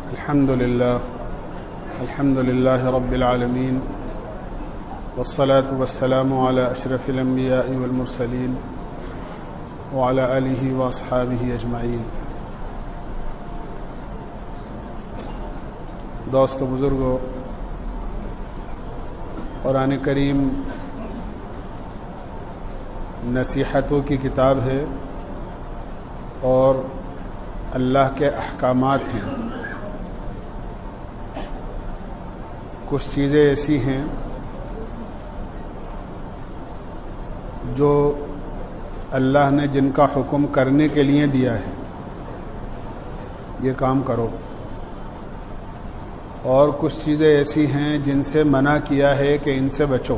الحمد لله رب العالمين والصلاة والسلام على أشرف الأنبياء والمرسلين وعلى آله وأصحابه أجمعين. دوست و بزرگوں، قرآن کریم نصیحتوں کی کتاب ہے اور اللہ کے احکامات ہیں. کچھ چیزیں ایسی ہیں جو اللہ نے جن کا حکم کرنے کے لیے دیا ہے، یہ کام کرو، اور کچھ چیزیں ایسی ہیں جن سے منع کیا ہے کہ ان سے بچو.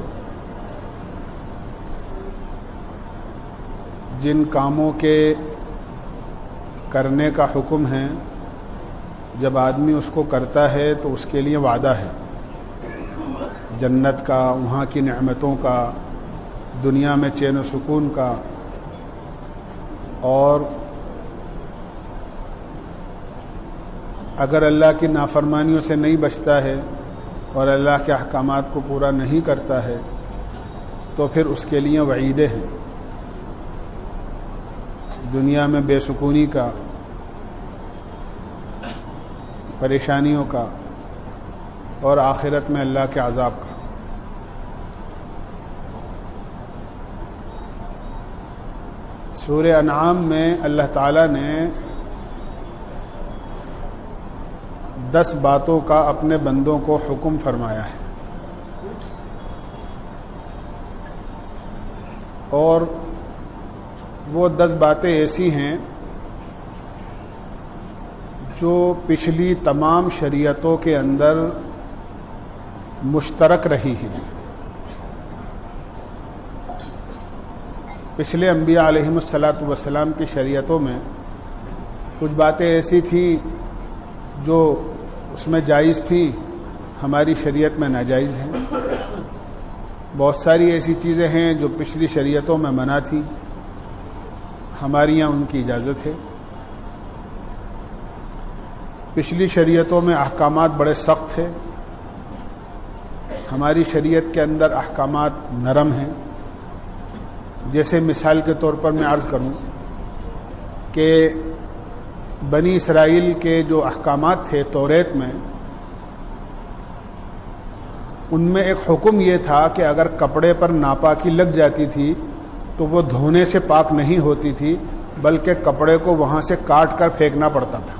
جن کاموں کے کرنے کا حکم ہے، جب آدمی اس کو کرتا ہے تو اس کے لیے وعدہ ہے جنت کا، وہاں کی نعمتوں کا، دنیا میں چین و سکون کا. اور اگر اللہ کی نافرمانیوں سے نہیں بچتا ہے اور اللہ کے احکامات کو پورا نہیں کرتا ہے تو پھر اس کے لیے وعیدیں ہیں، دنیا میں بے سکونی کا، پریشانیوں کا، اور آخرت میں اللہ کے عذاب کا. سورہ انعام میں اللہ تعالیٰ نے 10 باتوں کا اپنے بندوں کو حکم فرمایا ہے، اور وہ 10 باتیں ایسی ہیں جو پچھلی تمام شریعتوں کے اندر مشترک رہی ہیں. پچھلے انبیاء علیہم الصلاۃ والسلام کی شریعتوں میں کچھ باتیں ایسی تھیں جو اس میں جائز تھیں، ہماری شریعت میں ناجائز ہیں. بہت ساری ایسی چیزیں ہیں جو پچھلی شریعتوں میں منع تھیں، ہمارے یہاں ان کی اجازت ہے. پچھلی شریعتوں میں احکامات بڑے سخت تھے، ہماری شریعت کے اندر احکامات نرم ہیں. جیسے مثال کے طور پر میں عرض کروں کہ بنی اسرائیل کے جو احکامات تھے توریت میں، ان میں ایک حکم یہ تھا کہ اگر کپڑے پر ناپاکی لگ جاتی تھی تو وہ دھونے سے پاک نہیں ہوتی تھی، بلکہ کپڑے کو وہاں سے کاٹ کر پھینکنا پڑتا تھا.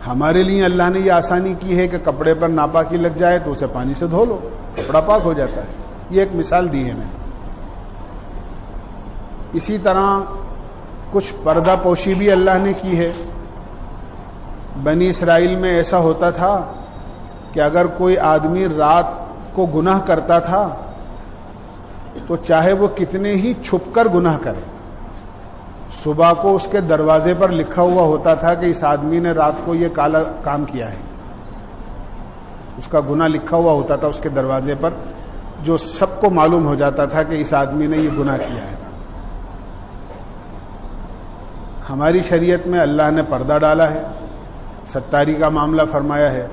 ہمارے لیے اللہ نے یہ آسانی کی ہے کہ کپڑے پر ناپاکی لگ جائے تو اسے پانی سے دھو لو، کپڑا پاک ہو جاتا ہے. یہ ایک مثال دی ہے میں نے. اسی طرح کچھ پردہ پوشی بھی اللہ نے کی ہے. بنی اسرائیل میں ایسا ہوتا تھا کہ اگر کوئی آدمی رات کو گناہ کرتا تھا تو چاہے وہ کتنے ہی چھپ کر گناہ کرے، صبح کو اس کے دروازے پر لکھا ہوا ہوتا تھا کہ اس آدمی نے رات کو یہ کالا کام کیا ہے. اس کا گناہ لکھا ہوا ہوتا تھا اس کے دروازے پر، جو سب کو معلوم ہو جاتا تھا کہ اس آدمی نے یہ گناہ کیا ہے. ہماری شریعت میں اللہ نے پردہ ڈالا ہے، ستاری کا معاملہ فرمایا ہے.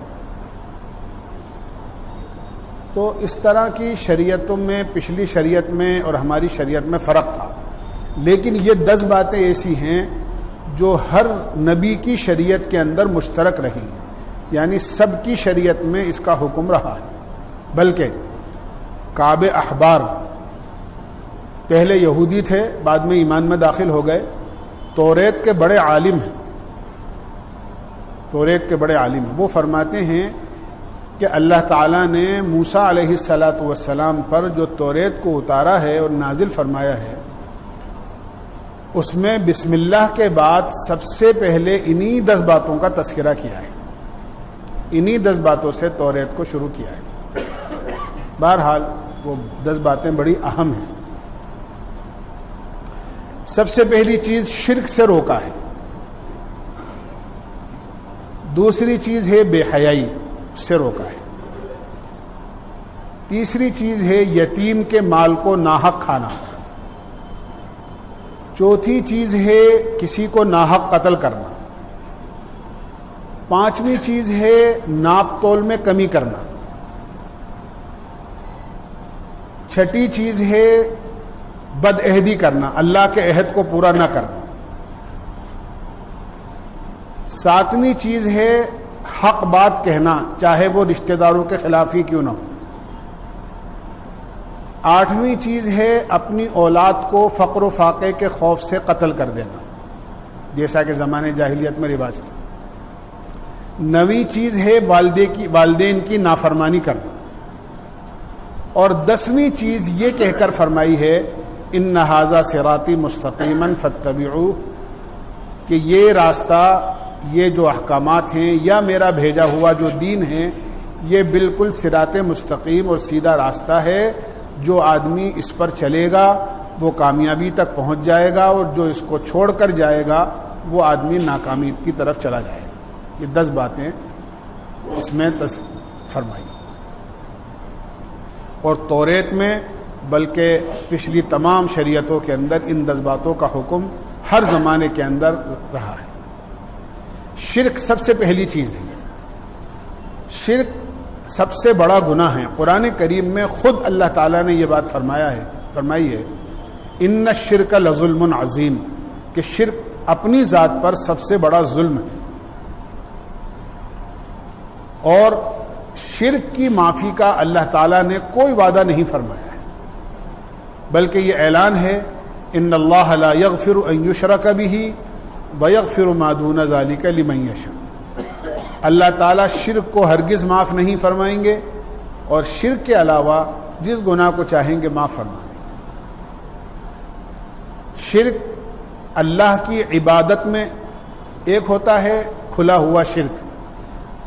تو اس طرح کی شریعتوں میں، پچھلی شریعت میں اور ہماری شریعت میں فرق تھا. لیکن یہ 10 باتیں ایسی ہیں جو ہر نبی کی شریعت کے اندر مشترک رہی ہیں، یعنی سب کی شریعت میں اس کا حکم رہا ہے. بلکہ کعب احبار پہلے یہودی تھے، بعد میں ایمان میں داخل ہو گئے، توریت کے بڑے عالم ہیں. توریت کے بڑے عالم ہیں. وہ فرماتے ہیں کہ اللہ تعالیٰ نے موسیٰ علیہ السلام پر جو توریت کو اتارا ہے اور نازل فرمایا ہے، اس میں بسم اللہ کے بعد سب سے پہلے انہی 10 باتوں کا تذکرہ کیا ہے. انہی 10 باتوں سے توریت کو شروع کیا ہے. بہرحال وہ 10 باتیں بڑی اہم ہیں. سب سے پہلی چیز شرک سے روکا ہے. دوسری چیز ہے بے حیائی سے روکا ہے. تیسری چیز ہے یتیم کے مال کو ناحق کھانا. چوتھی چیز ہے کسی کو ناحق قتل کرنا. 5ویں چیز ہے ناپ تول میں کمی کرنا. 6ٹھی چیز ہے بد عہدی کرنا، اللہ کے عہد کو پورا نہ کرنا. 7ویں چیز ہے حق بات کہنا، چاہے وہ رشتہ داروں کے خلاف ہی کیوں نہ ہو. 8ویں چیز ہے اپنی اولاد کو فقر و فاقے کے خوف سے قتل کر دینا، جیسا کہ زمانے جاہلیت میں رواج تھا. 9ویں چیز ہے والدین کی نافرمانی کرنا. اور 10ویں چیز یہ کہہ کر فرمائی ہے ان ھذا صراطی مستقیما فاتبعوہ، کہ یہ راستہ، یہ جو احکامات ہیں یا میرا بھیجا ہوا جو دین ہے، یہ بالکل صراط مستقیم اور سیدھا راستہ ہے. جو آدمی اس پر چلے گا وہ کامیابی تک پہنچ جائے گا، اور جو اس کو چھوڑ کر جائے گا وہ آدمی ناکامی کی طرف چلا جائے گا. یہ 10 باتیں اس میں فرمائی. اور توریت میں بلکہ پچھلی تمام شریعتوں کے اندر ان 10 باتوں کا حکم ہر زمانے کے اندر رہا ہے. شرک سب سے پہلی چیز ہے. شرک سب سے بڑا گناہ ہے. قرآن کریم میں خود اللہ تعالیٰ نے یہ بات فرمائی ہے ان الشرک لظلم عظیم، کہ شرک اپنی ذات پر سب سے بڑا ظلم ہے. اور شرک کی معافی کا اللہ تعالیٰ نے کوئی وعدہ نہیں فرمایا ہے، بلکہ یہ اعلان ہے ان اللہ لا یغفر ان یشرک بہ ویغفر ما دون ذلک لمن یشاء. اللہ تعالیٰ شرک کو ہرگز معاف نہیں فرمائیں گے، اور شرک کے علاوہ جس گناہ کو چاہیں گے معاف فرما دیں گے. شرک اللہ کی عبادت میں ایک ہوتا ہے کھلا ہوا شرک،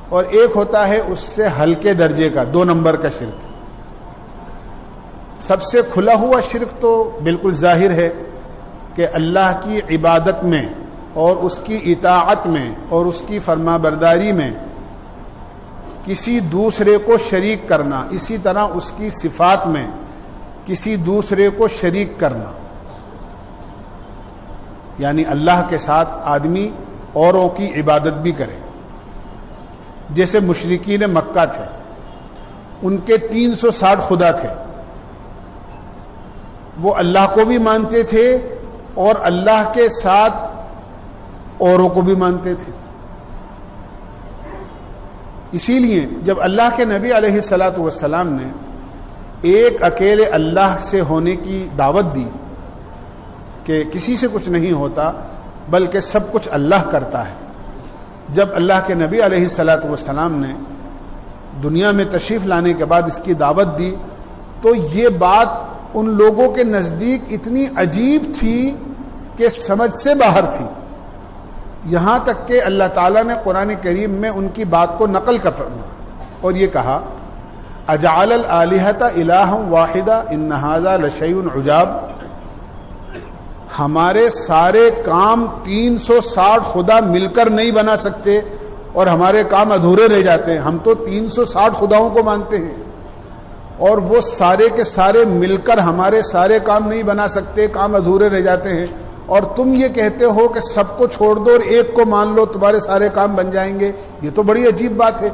اور ایک ہوتا ہے اس سے ہلکے درجے کا 2 نمبر کا شرک. سب سے کھلا ہوا شرک تو بالکل ظاہر ہے کہ اللہ کی عبادت میں اور اس کی اطاعت میں اور اس کی فرما برداری میں کسی دوسرے کو شریک کرنا، اسی طرح اس کی صفات میں کسی دوسرے کو شریک کرنا، یعنی اللہ کے ساتھ آدمی اوروں کی عبادت بھی کرے. جیسے مشرکین مکہ تھے، ان کے 360 خدا تھے، وہ اللہ کو بھی مانتے تھے اور اللہ کے ساتھ اوروں کو بھی مانتے تھے. اسی لیے جب اللہ کے نبی علیہ الصلاۃ والسلام نے ایک اکیلے اللہ سے ہونے کی دعوت دی کہ کسی سے کچھ نہیں ہوتا بلکہ سب کچھ اللہ کرتا ہے، جب اللہ کے نبی علیہ الصلاۃ والسلام نے دنیا میں تشریف لانے کے بعد اس کی دعوت دی تو یہ بات ان لوگوں کے نزدیک اتنی عجیب تھی کہ سمجھ سے باہر تھی. یہاں تک کہ اللہ تعالیٰ نے قرآن کریم میں ان کی بات کو نقل کر فرمایا اور یہ کہا اجعل الآلہۃ الہا واحدا ان ھذا لشیء عجاب. ہمارے سارے کام 360 خدا مل کر نہیں بنا سکتے اور ہمارے کام ادھورے رہ جاتے ہیں. ہم تو 360 خداؤں کو مانتے ہیں اور وہ سارے کے سارے مل کر ہمارے سارے کام نہیں بنا سکتے، کام ادھورے رہ جاتے ہیں. اور تم یہ کہتے ہو کہ سب کو چھوڑ دو اور ایک کو مان لو، تمہارے سارے کام بن جائیں گے. یہ تو بڑی عجیب بات ہے.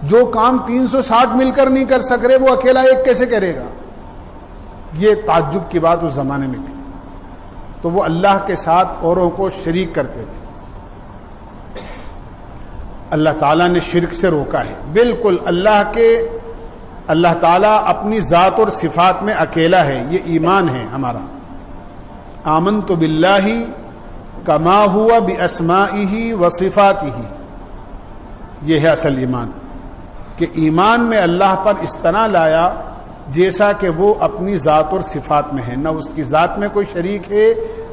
جو کام 360 مل کر نہیں کر سک رہے وہ اکیلا ایک کیسے کرے گا؟ یہ تعجب کی بات اس زمانے میں تھی. تو وہ اللہ کے ساتھ اوروں کو شریک کرتے تھے. اللہ تعالیٰ نے شرک سے روکا ہے. بالکل اللہ تعالیٰ اپنی ذات اور صفات میں اکیلا ہے. یہ ایمان ہے ہمارا. آمنت باللہ کما ہوا باسمائہ وصفاتہ. یہ ہے اصل ایمان، کہ ایمان میں اللہ پر اس طرح لایا جیسا کہ وہ اپنی ذات اور صفات میں ہے. نہ اس کی ذات میں کوئی شریک ہے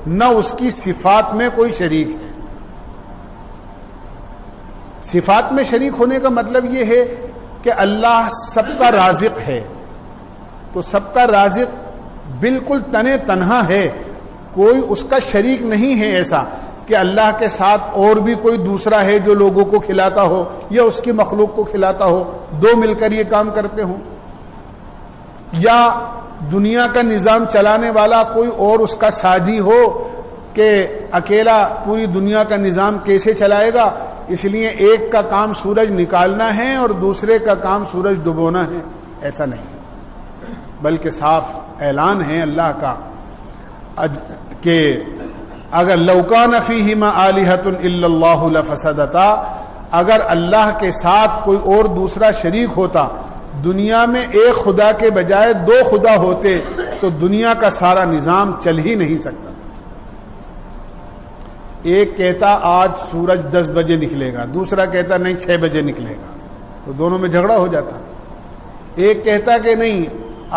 نہ اس کی صفات میں کوئی شریک ہے. صفات میں شریک ہونے کا مطلب یہ ہے کہ اللہ سب کا رازق ہے، تو سب کا رازق بالکل تنہا ہے، کوئی اس کا شریک نہیں ہے ایسا کہ اللہ کے ساتھ اور بھی کوئی دوسرا ہے جو لوگوں کو کھلاتا ہو یا اس کی مخلوق کو کھلاتا ہو، دو مل کر یہ کام کرتے ہوں. یا دنیا کا نظام چلانے والا کوئی اور اس کا ساتھی ہو کہ اکیلا پوری دنیا کا نظام کیسے چلائے گا. اس لیے ایک کا کام سورج نکالنا ہے اور دوسرے کا کام سورج ڈبونا ہے، ایسا نہیں ہے، بلکہ صاف اعلان ہے اللہ کا کہ اگر لو کان فیہما آلہۃ الا اللہ لفسدتا، اگر اللہ کے ساتھ کوئی اور دوسرا شریک ہوتا، دنیا میں ایک خدا کے بجائے دو خدا ہوتے تو دنیا کا سارا نظام چل ہی نہیں سکتا۔ ایک کہتا آج سورج 10 بجے نکلے گا، دوسرا کہتا نہیں 6 بجے نکلے گا، تو دونوں میں جھگڑا ہو جاتا۔ ایک کہتا کہ نہیں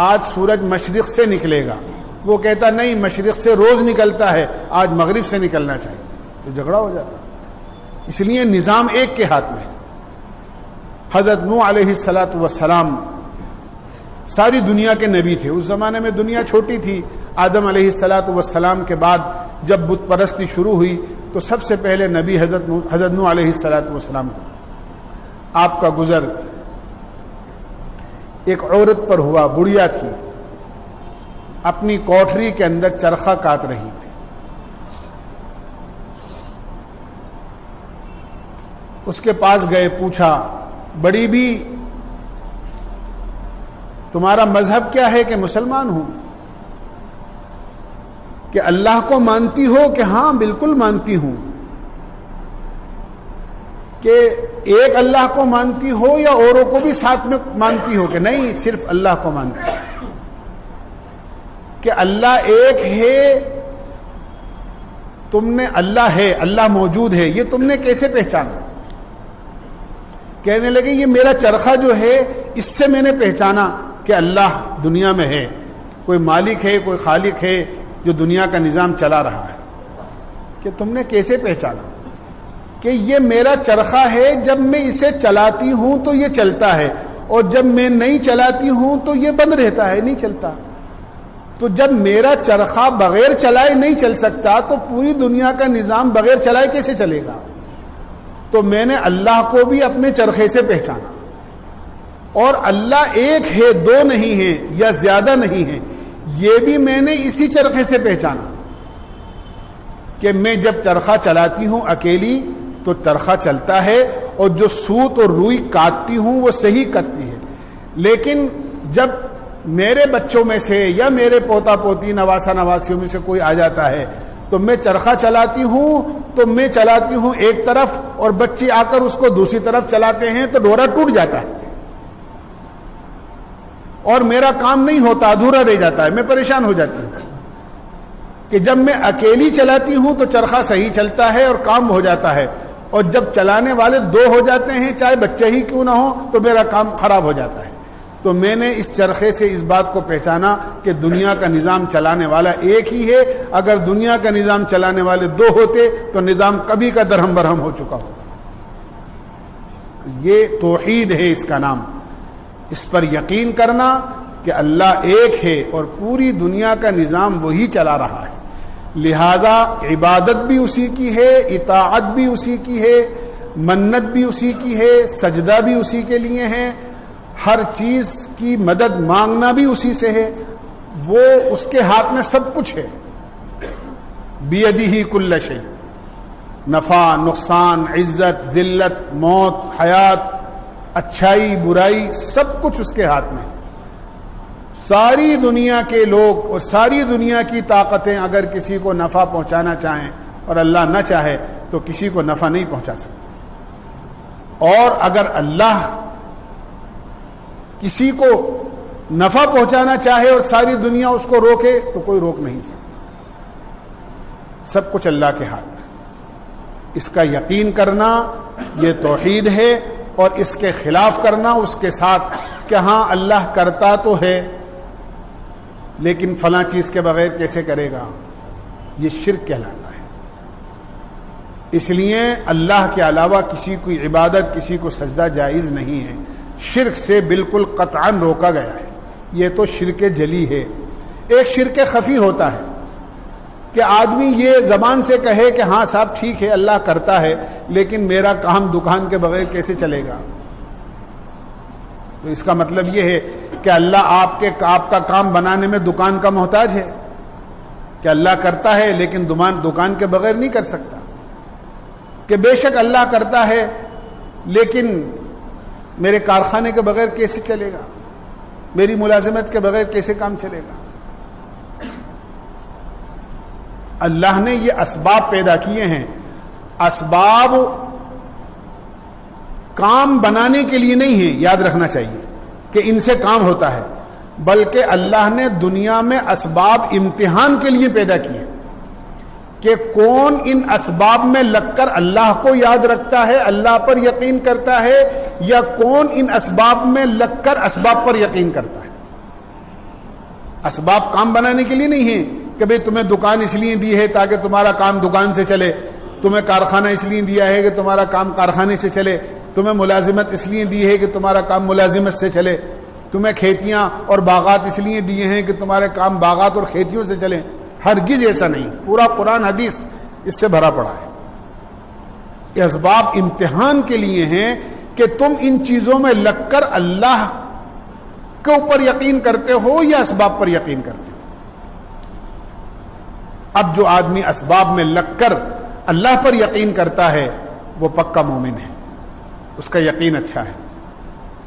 آج سورج مشرق سے نکلے گا، وہ کہتا نہیں مشرق سے روز نکلتا ہے، آج مغرب سے نکلنا چاہیے، تو جھگڑا ہو جاتا۔ اس لیے نظام ایک کے ہاتھ میں ہے۔ حضرت نوح علیہ السلام ساری دنیا کے نبی تھے۔ اس زمانے میں دنیا چھوٹی تھی۔ آدم علیہ السلام کے بعد جب بت پرستی شروع ہوئی تو سب سے پہلے نبی حضرت نوح علیہ السلام کو آپ کا گزر ایک عورت پر ہوا، بڑھیا تھی، اپنی کوٹھری کے اندر چرخہ کاٹ رہی تھی۔ اس کے پاس گئے، پوچھا بڑی بھی تمہارا مذہب کیا ہے؟ کہ مسلمان ہوں۔ کہ اللہ کو مانتی ہو؟ کہ ہاں بالکل مانتی ہوں۔ کہ ایک اللہ کو مانتی ہو یا اوروں کو بھی ساتھ میں مانتی ہو؟ کہ نہیں صرف اللہ کو مانتی ہو۔ کہ اللہ ایک ہے، تم نے اللہ ہے، اللہ موجود ہے، یہ تم نے کیسے پہچانا؟ کہنے لگے یہ میرا چرخہ جو ہے اس سے میں نے پہچانا کہ اللہ دنیا میں ہے، کوئی مالک ہے، کوئی خالق ہے جو دنیا کا نظام چلا رہا ہے۔ کہ تم نے کیسے پہچانا؟ کہ یہ میرا چرخہ ہے، جب میں اسے چلاتی ہوں تو یہ چلتا ہے، اور جب میں نہیں چلاتی ہوں تو یہ بند رہتا ہے، نہیں چلتا۔ تو جب میرا چرخہ بغیر چلائے نہیں چل سکتا تو پوری دنیا کا نظام بغیر چلائے کیسے چلے گا؟ تو میں نے اللہ کو بھی اپنے چرخے سے پہچانا، اور اللہ ایک ہے، دو نہیں ہے یا زیادہ نہیں ہے، یہ بھی میں نے اسی چرخے سے پہچانا کہ میں جب چرخہ چلاتی ہوں اکیلی تو چرخہ چلتا ہے، اور جو سوت اور روئی کاٹتی ہوں وہ صحیح کٹتی ہے، لیکن جب میرے بچوں میں سے یا میرے پوتا پوتی نواسا نواسیوں میں سے کوئی آ جاتا ہے تو میں چرخہ چلاتی ہوں تو میں چلاتی ہوں ایک طرف، اور بچے آ کر اس کو دوسری طرف چلاتے ہیں تو ڈورا ٹوٹ جاتا ہے اور میرا کام نہیں ہوتا، ادھورا رہ جاتا ہے، میں پریشان ہو جاتی ہوں۔ کہ جب میں اکیلی چلاتی ہوں تو چرخہ صحیح چلتا ہے اور کام ہو جاتا ہے، اور جب چلانے والے دو ہو جاتے ہیں چاہے بچے ہی کیوں نہ ہو تو میرا کام خراب ہو جاتا ہے۔ تو میں نے اس چرخے سے اس بات کو پہچانا کہ دنیا کا نظام چلانے والا ایک ہی ہے، اگر دنیا کا نظام چلانے والے دو ہوتے تو نظام کبھی کا درہم برہم ہو چکا ہوتا۔ یہ توحید ہے اس کا نام، اس پر یقین کرنا کہ اللہ ایک ہے اور پوری دنیا کا نظام وہی چلا رہا ہے، لہذا عبادت بھی اسی کی ہے، اطاعت بھی اسی کی ہے، منت بھی اسی کی ہے، سجدہ بھی اسی کے لیے ہے، ہر چیز کی مدد مانگنا بھی اسی سے ہے، وہ اس کے ہاتھ میں سب کچھ ہے۔ بیدہ کل شیء، نفع نقصان، عزت ذلت، موت حیات، اچھائی برائی، سب کچھ اس کے ہاتھ میں ہے۔ ساری دنیا کے لوگ اور ساری دنیا کی طاقتیں اگر کسی کو نفع پہنچانا چاہیں اور اللہ نہ چاہے تو کسی کو نفع نہیں پہنچا سکتے، اور اگر اللہ کسی کو نفع پہنچانا چاہے اور ساری دنیا اس کو روکے تو کوئی روک نہیں سکتا۔ سب کچھ اللہ کے ہاتھ میں، اس کا یقین کرنا یہ توحید ہے، اور اس کے خلاف کرنا اس کے ساتھ کہ ہاں اللہ کرتا تو ہے لیکن فلاں چیز کے بغیر کیسے کرے گا، یہ شرک کہلاتا ہے۔ اس لیے اللہ کے علاوہ کسی کی عبادت، کسی کو سجدہ جائز نہیں ہے، شرک سے بالکل قطعاً روکا گیا ہے۔ یہ تو شرک جلی ہے۔ ایک شرک خفی ہوتا ہے کہ آدمی یہ زبان سے کہے کہ ہاں صاحب ٹھیک ہے اللہ کرتا ہے لیکن میرا کام دکان کے بغیر کیسے چلے گا؟ تو اس کا مطلب یہ ہے کہ اللہ آپ کا کام بنانے میں دکان کا محتاج ہے، کہ اللہ کرتا ہے لیکن دکان کے بغیر نہیں کر سکتا۔ کہ بے شک اللہ کرتا ہے لیکن میرے کارخانے کے بغیر کیسے چلے گا، میری ملازمت کے بغیر کیسے کام چلے گا؟ اللہ نے یہ اسباب پیدا کیے ہیں. اسباب کام بنانے کے لیے نہیں ہیں، یاد رکھنا چاہیے کہ ان سے کام ہوتا ہے، بلکہ اللہ نے دنیا میں اسباب امتحان کے لیے پیدا کیے کہ کون ان اسباب میں لگ کر اللہ کو یاد رکھتا ہے، اللہ پر یقین کرتا ہے، یا کون ان اسباب میں لگ کر اسباب پر یقین کرتا ہے. اسباب کام بنانے کے لیے نہیں ہیں کہ بھئی تمہیں دکان اس لیے دی ہے تاکہ تمہارا کام دکان سے چلے، تمہیں کارخانہ اس لیے دیا ہے کہ تمہارا کام کارخانے سے چلے، تمہیں ملازمت اس لیے دی ہے کہ تمہارا کام ملازمت سے چلے، تمہیں کھیتیاں اور باغات اس لیے دیے ہیں کہ تمہارے کام باغات اور کھیتیوں سے چلیں. ہرگز ایسا نہیں. پورا قرآن حدیث اس سے بھرا پڑا ہے. یہ اسباب امتحان کے لیے ہیں کہ تم ان چیزوں میں لگ کر اللہ کے اوپر یقین کرتے ہو یا اسباب پر یقین کرتے ہو. اب جو آدمی اسباب میں لگ کر اللہ پر یقین کرتا ہے وہ پکا مومن ہے، اس کا یقین اچھا ہے.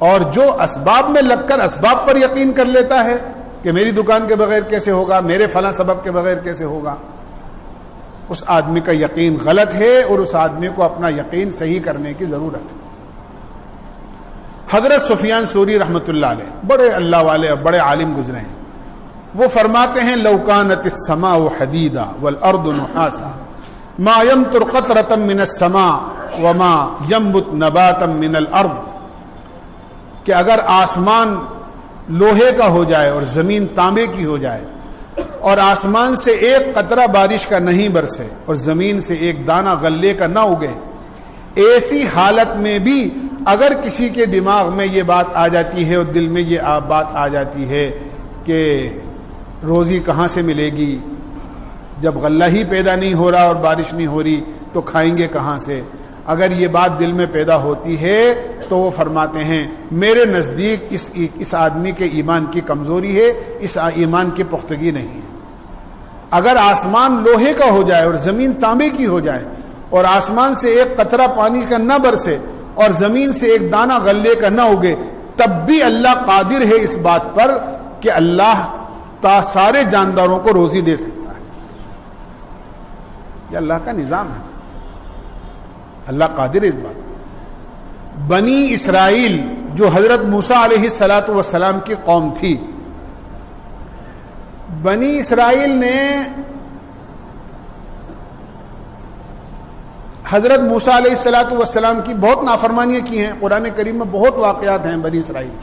اور جو اسباب میں لگ کر اسباب پر یقین کر لیتا ہے کہ میری دکان کے بغیر کیسے ہوگا، میرے فلاں سبب کے بغیر کیسے ہوگا، اس آدمی کا یقین غلط ہے اور اس آدمی کو اپنا یقین صحیح کرنے کی ضرورت ہے. حضرت سفیان ثوری رحمۃ اللہ علیہ بڑے اللہ والے اور بڑے عالم گزرے ہیں. وہ فرماتے ہیں لو کانت السماء حدیدا والارض نحاسا ما يمطر قطرة من السماء وما ينبت نباتا من الارض، کہ اگر آسمان لوہے کا ہو جائے اور زمین تانبے کی ہو جائے اور آسمان سے ایک قطرہ بارش کا نہیں برسے اور زمین سے ایک دانہ غلے کا نہ اگے، ایسی حالت میں بھی اگر کسی کے دماغ میں یہ بات آ جاتی ہے اور دل میں یہ بات آ جاتی ہے کہ روزی کہاں سے ملے گی، جب غلہ ہی پیدا نہیں ہو رہا اور بارش نہیں ہو رہی تو کھائیں گے کہاں سے، اگر یہ بات دل میں پیدا ہوتی ہے تو وہ فرماتے ہیں میرے نزدیک اس آدمی کے ایمان کی کمزوری ہے، اس ایمان کی پختگی نہیں ہے. اگر آسمان لوہے کا ہو جائے اور زمین تانبے کی ہو جائے اور آسمان سے ایک قطرہ پانی کا نہ برسے اور زمین سے ایک دانہ غلے کا نہ اگے، تب بھی اللہ قادر ہے اس بات پر کہ اللہ سارے جانداروں کو روزی دے سکتا ہے. یہ اللہ کا نظام ہے، اللہ قادر ہے اس بات. بنی اسرائیل جو حضرت موسیٰ علیہ السلام کی قوم تھی، بنی اسرائیل نے حضرت موسیٰ علیہ السلام کی بہت نافرمانیاں کی ہیں. قرآن کریم میں بہت واقعات ہیں بنی اسرائیل.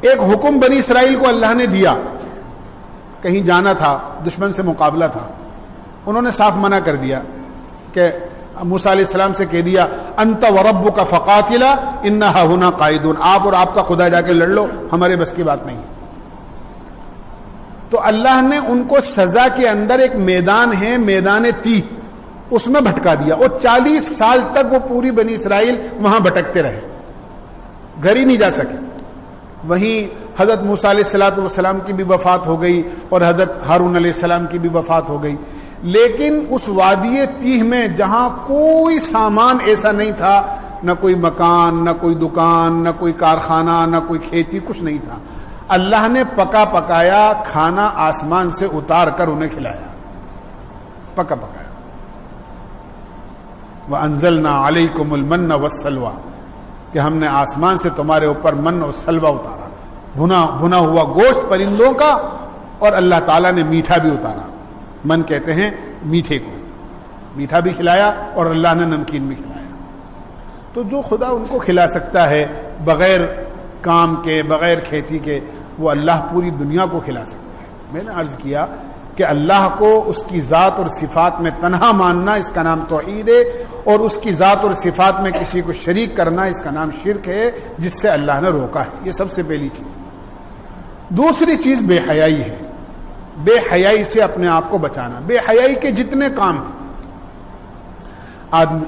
ایک حکم بنی اسرائیل کو اللہ نے دیا، کہیں جانا تھا، دشمن سے مقابلہ تھا، انہوں نے صاف منع کر دیا کہ موسیٰ علیہ السلام سے کہہ دیا انت وربک فقاتلا انا ہاہنا قاعدون، آپ اور آپ کا خدا جا کے لڑ لو، ہمارے بس کی بات نہیں. تو اللہ نے ان کو سزا کے اندر ایک میدان ہے، میدان تیہ، اس میں بھٹکا دیا اور 40 سال تک وہ پوری بنی اسرائیل وہاں بھٹکتے رہے، گھر ہی نہیں جا سکے. وہیں حضرت موسیٰ علیہ السلام کی بھی وفات ہو گئی اور حضرت ہارون علیہ السلام کی بھی وفات ہو گئی. لیکن اس وادی تیہ میں جہاں کوئی سامان ایسا نہیں تھا، نہ کوئی مکان، نہ کوئی دکان، نہ کوئی کارخانہ، نہ کوئی کھیتی، کچھ نہیں تھا، اللہ نے پکا پکایا کھانا آسمان سے اتار کر انہیں کھلایا، پکا پکایا. وَأَنزَلْنَا عَلَيْكُمُ الْمَنَّ وَالسَّلْوَىٰ، کہ ہم نے آسمان سے تمہارے اوپر من اور سلوہ اتارا، بھنا ہوا گوشت پرندوں کا، اور اللہ تعالیٰ نے میٹھا بھی اتارا. من کہتے ہیں میٹھے کو، میٹھا بھی کھلایا اور اللہ نے نمکین بھی کھلایا. تو جو خدا ان کو کھلا سکتا ہے بغیر کام کے، بغیر کھیتی کے، وہ اللہ پوری دنیا کو کھلا سکتا ہے. میں نے عرض کیا کہ اللہ کو اس کی ذات اور صفات میں تنہا ماننا، اس کا نام توحید ہے، اور اس کی ذات اور صفات میں کسی کو شریک کرنا، اس کا نام شرک ہے، جس سے اللہ نے روکا ہے. یہ سب سے پہلی چیز. دوسری چیز بے حیائی ہے. بے حیائی سے اپنے آپ کو بچانا. بے حیائی کے جتنے کام ہیں،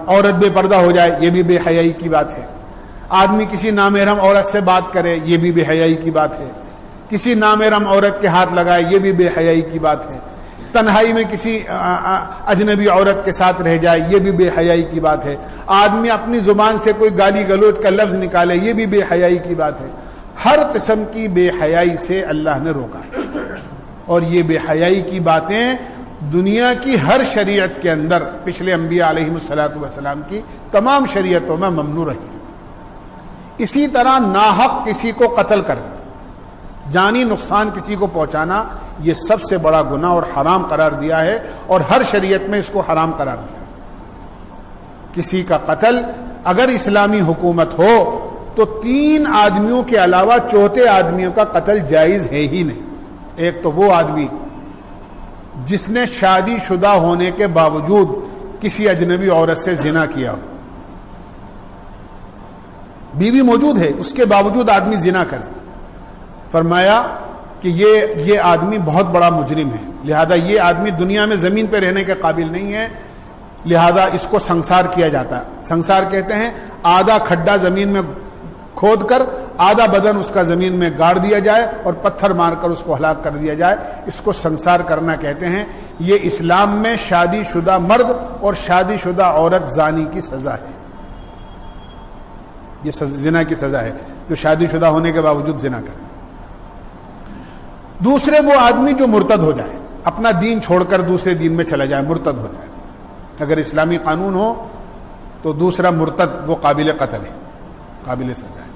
عورت بے پردہ ہو جائے، یہ بھی بے حیائی کی بات ہے. آدمی کسی نامحرم عورت سے بات کرے، یہ بھی بے حیائی کی بات ہے. کسی نامحرم عورت کے ہاتھ لگائے، یہ بھی بے حیائی کی بات ہے. تنہائی میں کسی اجنبی عورت کے ساتھ رہ جائے، یہ بھی بے حیائی کی بات ہے، آدمی اپنی زبان سے کوئی گالی گلوچ کا لفظ نکالے، یہ بھی بے حیائی کی بات ہے۔ ہر قسم کی بے حیائی سے اللہ نے روکا ہے، اور یہ بے حیائی کی باتیں دنیا کی ہر شریعت کے اندر پچھلے انبیاء علیہم الصلاۃ والسلام کی تمام شریعتوں میں ممنوع رہی ہیں۔ اسی طرح ناحق کسی کو قتل کرنا، جانی نقصان کسی کو پہنچانا، یہ سب سے بڑا گناہ اور حرام قرار دیا ہے، اور ہر شریعت میں اس کو حرام قرار دیا ہے۔ کسی کا قتل اگر اسلامی حکومت ہو تو 3 آدمیوں کے علاوہ چوتھے آدمیوں کا قتل جائز ہے ہی نہیں۔ ایک تو وہ آدمی جس نے شادی شدہ ہونے کے باوجود کسی اجنبی عورت سے زنا کیا ہو، بیوی موجود ہے اس کے باوجود آدمی زنا کرے، فرمایا کہ یہ آدمی بہت بڑا مجرم ہے، لہذا یہ آدمی دنیا میں زمین پہ رہنے کے قابل نہیں ہے، لہذا اس کو سنسار کیا جاتا ہے۔ سنسار کہتے ہیں آدھا کھڈا زمین میں کھود کر آدھا بدن اس کا زمین میں گاڑ دیا جائے اور پتھر مار کر اس کو ہلاک کر دیا جائے، اس کو سنسار کرنا کہتے ہیں۔ یہ اسلام میں شادی شدہ مرد اور شادی شدہ عورت زانی کی سزا ہے، یہ زنا کی سزا ہے جو شادی شدہ ہونے کے باوجود زنا کرے۔ دوسرے وہ آدمی جو مرتد ہو جائے، اپنا دین چھوڑ کر دوسرے دین میں چلا جائے، مرتد ہو جائے، اگر اسلامی قانون ہو تو دوسرا مرتد وہ قابل قتل ہے، قابل سزا ہے۔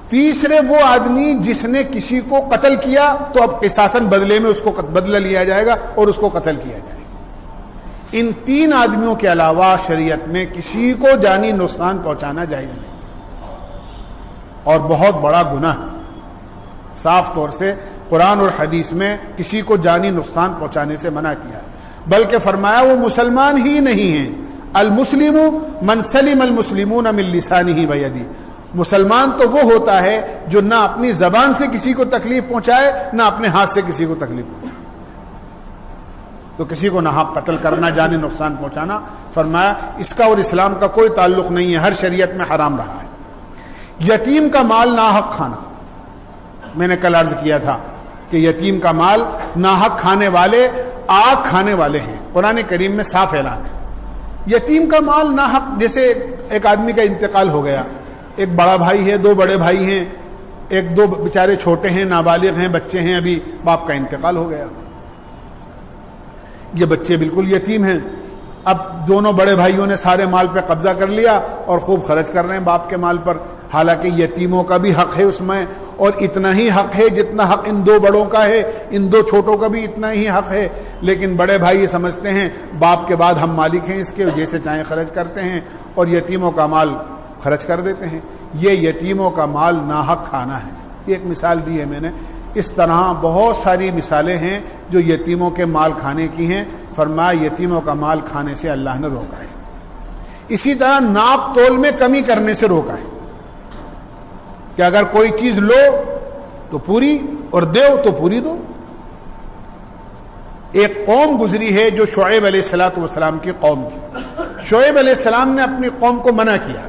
تیسرے وہ آدمی جس نے کسی کو قتل کیا تو اب قصاصاً بدلے میں اس کو بدلہ لیا جائے گا اور اس کو قتل کیا جائے گا۔ ان 3 آدمیوں کے علاوہ شریعت میں کسی کو جانی نقصان پہنچانا جائز نہیں، اور بہت بڑا گناہ ہے۔ صاف طور سے قرآن اور حدیث میں کسی کو جانی نقصان پہنچانے سے منع کیا ہے، بلکہ فرمایا وہ مسلمان ہی نہیں ہیں۔ المسلم من سلم المسلمون من لسانہ ویدہ، مسلمان تو وہ ہوتا ہے جو نہ اپنی زبان سے کسی کو تکلیف پہنچائے نہ اپنے ہاتھ سے کسی کو تکلیف پہنچائے۔ تو کسی کو ناحق قتل کرنا، جانی نقصان پہنچانا، فرمایا اس کا اور اسلام کا کوئی تعلق نہیں ہے، ہر شریعت میں حرام رہا ہے۔ یتیم کا مال ناحق کھانا، میں نے کل عرض کیا تھا کہ یتیم کا مال ناحق کھانے والے آگ کھانے والے ہیں، قرآن کریم میں صاف اعلان ہے۔ یتیم کا مال ناحق، جیسے ایک آدمی کا انتقال ہو گیا، ایک بڑا بھائی ہے، 2 بڑے بھائی ہیں، 1-2 بیچارے چھوٹے ہیں، نابالغ ہیں، بچے ہیں، ابھی باپ کا انتقال ہو گیا، یہ بچے بالکل یتیم ہیں۔ اب دونوں بڑے بھائیوں نے سارے مال پہ قبضہ کر لیا اور خوب خرچ کر رہے ہیں باپ کے مال پر، حالانکہ یتیموں کا بھی حق ہے اس میں، اور اتنا ہی حق ہے جتنا حق ان 2 بڑوں کا ہے، ان 2 چھوٹوں کا بھی اتنا ہی حق ہے، لیکن بڑے بھائی یہ سمجھتے ہیں باپ کے بعد ہم مالک ہیں اس کے، جیسے چاہیں خرچ کرتے ہیں اور یتیموں کا مال خرچ کر دیتے ہیں۔ یہ یتیموں کا مال ناحق کھانا ہے۔ یہ ایک مثال دی ہے میں نے، اس طرح بہت ساری مثالیں ہیں جو یتیموں کے مال کھانے کی ہیں، فرمایا یتیموں کا مال کھانے سے اللہ نے روکا ہے۔ اسی طرح ناپ تول میں کمی کرنے سے روکا ہے کہ اگر کوئی چیز لو تو پوری اور دو تو پوری دو۔ ایک قوم گزری ہے جو شعیب علیہ السلام کی قوم تھی، شعیب علیہ السلام نے اپنی قوم کو منع کیا،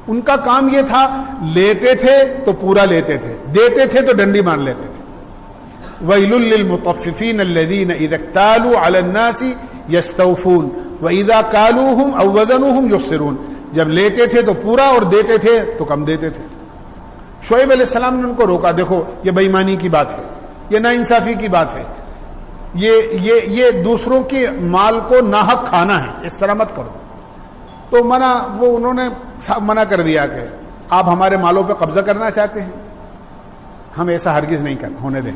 ان کا کام یہ تھا لیتے تھے تو پورا لیتے تھے، دیتے تھے تو ڈنڈی مار لیتے تھے۔ وَيْلٌ لِّلْمُطَفِّفِينَ الَّذِينَ إِذَا اكْتَالُوا عَلَى النَّاسِ يَسْتَوْفُونَ وَإِذَا كَالُوهُمْ أَوْ وَزَنُوهُمْ يُخْسِرُونَ، جب لیتے تھے تو پورا اور دیتے تھے تو کم دیتے تھے۔ شعیب علیہ السلام نے ان کو روکا، دیکھو یہ بے ایمانی کی بات ہے، یہ ناانصافی کی بات ہے، یہ دوسروں کے مال کو ناحق کھانا ہے، اس طرح مت کرو۔ تو انہوں نے منع کر دیا کہ آپ ہمارے مالوں پہ قبضہ کرنا چاہتے ہیں، ہم ایسا ہرگز نہیں ہونے دیں،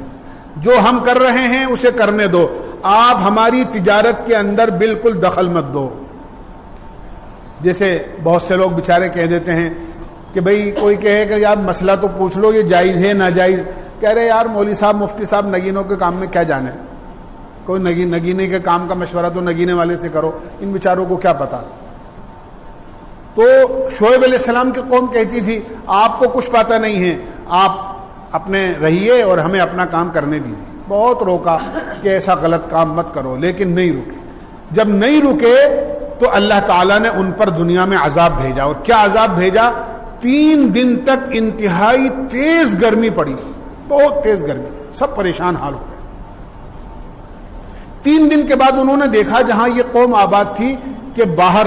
جو ہم کر رہے ہیں اسے کرنے دو، آپ ہماری تجارت کے اندر بالکل دخل مت دو۔ جیسے بہت سے لوگ بیچارے کہہ دیتے ہیں کہ بھئی کوئی کہے کہ یار مسئلہ تو پوچھ لو، یہ جائز ہے ناجائز، کہہ رہے یار مولوی صاحب مفتی صاحب نگینوں کے کام میں کیا جانے، کوئی نگینے کے کام کا مشورہ تو نگینے والے سے کرو، ان بیچاروں کو کیا پتا۔ تو شعیب علیہ السلام کی قوم کہتی تھی آپ کو کچھ پتہ نہیں ہے، آپ اپنے رہیے اور ہمیں اپنا کام کرنے دیجیے۔ بہت روکا کہ ایسا غلط کام مت کرو، لیکن نہیں رکے۔ جب نہیں رکے تو اللہ تعالیٰ نے ان پر دنیا میں عذاب بھیجا، اور کیا عذاب بھیجا؟ 3 دن تک انتہائی تیز گرمی پڑی، بہت تیز گرمی، سب پریشان حال ہو گئے۔ 3 دن کے بعد انہوں نے دیکھا جہاں یہ قوم آباد تھی کہ باہر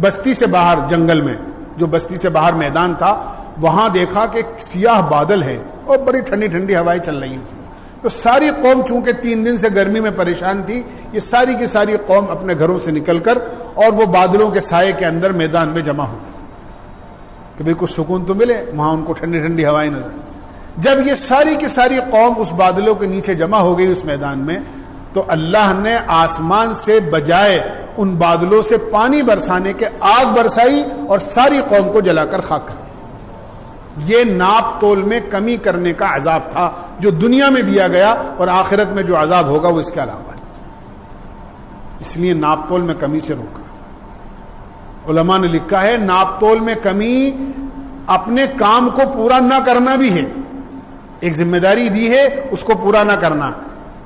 بستی سے باہر جنگل میں جو بستی سے باہر میدان تھا وہاں دیکھا کہ سیاہ بادل ہے اور بڑی ٹھنڈی ٹھنڈی ہوائیں چل رہی ہیں اس میں. تو ساری قوم چونکہ 3 دن سے گرمی میں پریشان تھی, یہ ساری کی ساری قوم اپنے گھروں سے نکل کر اور وہ بادلوں کے سائے کے اندر میدان میں جمع ہو گئی کہ بھئی کچھ سکون تو ملے. وہاں ان کو ٹھنڈی ٹھنڈی ہوائیں نظر آئی. جب یہ ساری کی ساری قوم اس بادلوں کے نیچے جمع ہو گئی اس میدان میں, تو اللہ نے آسمان سے بجائے ان بادلوں سے پانی برسانے کے آگ برسائی اور ساری قوم کو جلا کر خاک کر دیا. یہ ناپ تول میں کمی کرنے کا عذاب تھا جو دنیا میں دیا گیا, اور آخرت میں جو عذاب ہوگا وہ اس کے علاوہ ہے. اس لیے ناپ تول میں کمی سے روکا. علماء نے لکھا ہے ناپ تول میں کمی اپنے کام کو پورا نہ کرنا بھی ہے. ایک ذمہ داری دی ہے, اس کو پورا نہ کرنا.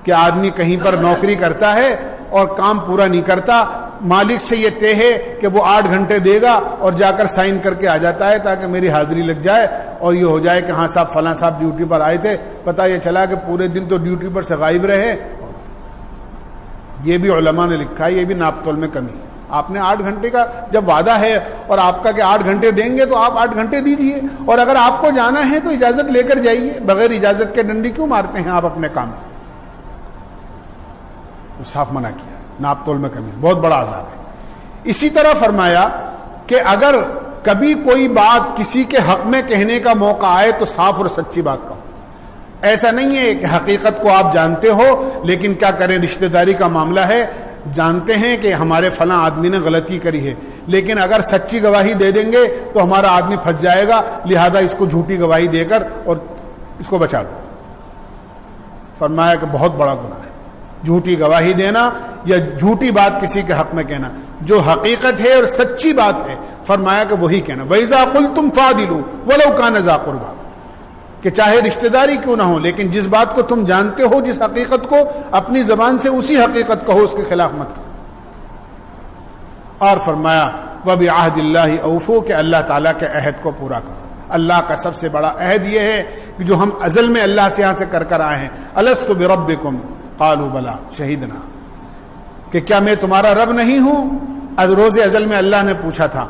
کہ آدمی کہیں پر نوکری کرتا ہے اور کام پورا نہیں کرتا, مالک سے یہ طے ہے کہ وہ 8 گھنٹے دے گا اور جا کر سائن کر کے آ جاتا ہے تاکہ میری حاضری لگ جائے اور یہ ہو جائے کہ ہاں صاحب فلاں صاحب ڈیوٹی پر آئے تھے, پتہ یہ چلا کہ پورے دن تو ڈیوٹی پر سے غائب رہے. یہ بھی علماء نے لکھا ہے, یہ بھی ناپ تول میں کمی ہے. آپ نے 8 گھنٹے کا جب وعدہ ہے اور آپ کا کہ 8 گھنٹے دیں گے تو آپ 8 گھنٹے دیجئے, اور اگر آپ کو جانا ہے تو اجازت لے کر جائیے. بغیر اجازت کے ڈنڈی کیوں مارتے ہیں آپ اپنے کام میں؟ تو صاف منع کیا. ناپ تول میں کمی بہت بڑا عذاب ہے. اسی طرح فرمایا کہ اگر کبھی کوئی بات کسی کے حق میں کہنے کا موقع آئے تو صاف اور سچی بات کہو. ایسا نہیں ہے کہ حقیقت کو آپ جانتے ہو لیکن کیا کریں, رشتہ داری کا معاملہ ہے, جانتے ہیں کہ ہمارے فلاں آدمی نے غلطی کری ہے لیکن اگر سچی گواہی دے دیں گے تو ہمارا آدمی پھنس جائے گا, لہذا اس کو جھوٹی گواہی دے کر اور اس کو بچا لو. فرمایا کہ بہت بڑا گناہ ہے جھوٹی گواہی دینا یا جھوٹی بات کسی کے حق میں کہنا. جو حقیقت ہے اور سچی بات ہے فرمایا کہ وہی کہنا. وَإِذَا قُلْتُمْ فَعْدِلُوا وَلَوْ كَانَ ذَا قُرْبَىٰ, کہ چاہے رشتہ داری کیوں نہ ہو لیکن جس بات کو تم جانتے ہو, جس حقیقت کو, اپنی زبان سے اسی حقیقت کہو, اس کے خلاف مت کرو. اور فرمایا وَبِعَهْدِ اللَّهِ أَوْفُوا, کہ اللہ تعالیٰ کے عہد کو پورا کرو. اللہ کا سب سے بڑا عہد یہ ہے کہ جو ہم ازل میں اللہ سے یہاں سے کر آئے ہیں. أَلَسْتُ بِرَبِّكُمْ قَالُوا بَلَىٰ شَهِدْنَا, کہ کیا میں تمہارا رب نہیں ہوں؟ از روز ازل میں اللہ نے پوچھا تھا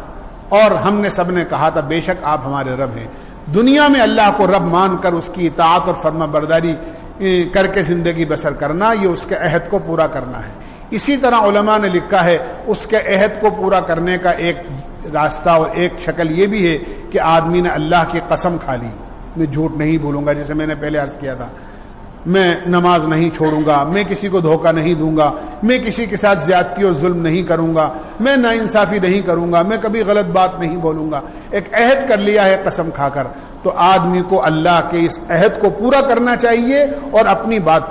اور ہم نے سب نے کہا تھا بے شک آپ ہمارے رب ہیں. دنیا میں اللہ کو رب مان کر اس کی اطاعت اور فرما برداری کر کے زندگی بسر کرنا, یہ اس کے عہد کو پورا کرنا ہے. اسی طرح علماء نے لکھا ہے اس کے عہد کو پورا کرنے کا ایک راستہ اور ایک شکل یہ بھی ہے کہ آدمی نے اللہ کی قسم کھا لی, میں جھوٹ نہیں بولوں گا, جیسے میں نے پہلے عرض کیا تھا, میں نماز نہیں چھوڑوں گا, میں کسی کو دھوکہ نہیں دوں گا, میں کسی کے ساتھ زیادتی اور ظلم نہیں کروں گا, میں ناانصافی نہیں کروں گا, میں کبھی غلط بات نہیں بولوں گا. ایک عہد کر لیا ہے قسم کھا کر, تو آدمی کو اللہ کے اس عہد کو پورا کرنا چاہیے اور اپنی بات